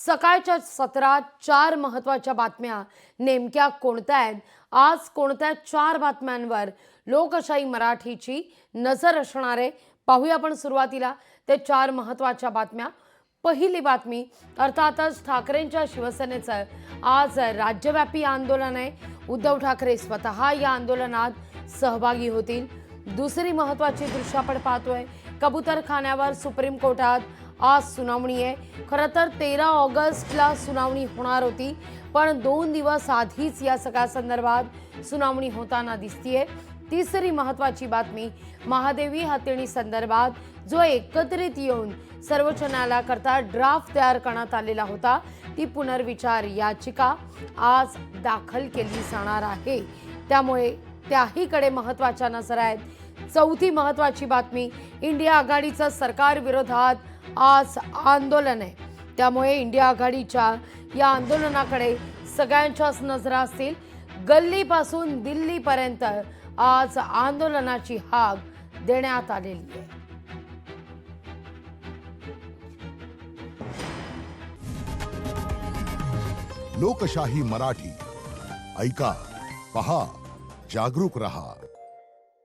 सकाळच्या सत्रात 4 महत्त्वाच्या बातम्या नेमक्या कोणत्या आहेत? आज कोणत्या 4 बातम्यांवर लोकशाही मराठीची नजर असणार आहे? पाहूया आपण सुरुवातीला ते 4 महत्त्वाच्या बातम्या. पहिली बातमी अर्थातच ठाकरेंच्या शिवसेनेचं आज राज्यव्यापी आंदोलन आहे. उद्धव ठाकरे स्वतः या आंदोलनात सहभागी होतील. दुसरी महत्त्वाची दृश्य आपण पाहतोय, कबूतरखान्यावर सुप्रीम कोर्टात आज सुनावणी आहे. खरं तर 13 ऑगस्टला सुनावणी होणार होती, पण 2 दिवस आधीच या सगळ्या संदर्भात सुनावणी होताना दिसतीये. तिसरी महत्त्वाची बातमी, महादेवी हातेणी संदर्भात जो एकत्रित येऊन सर्वोच्च न्यायालयाकरता ड्राफ्ट तयार करण्यात आलेला होता, ती पुनर्विचार याचिका आज दाखल केली जाणार आहे. त्यामुळे त्याहीकडे महत्त्वाच्या नजर आहेत. चौथी महत्त्वाची बातमी, इंडिया आघाडीचं सरकार विरोधात आज आंदोलन आहे. त्यामुळे इंडिया आघाडीच्या या आंदोलनाकडे सगळ्यांच्याच नजरा असतील. गल्लीपासून दिल्लीपर्यंत आज आंदोलनाची हाक देण्यात आलेली आहे. लोकशाही मराठी ऐका, पहा, जागरूक रहा.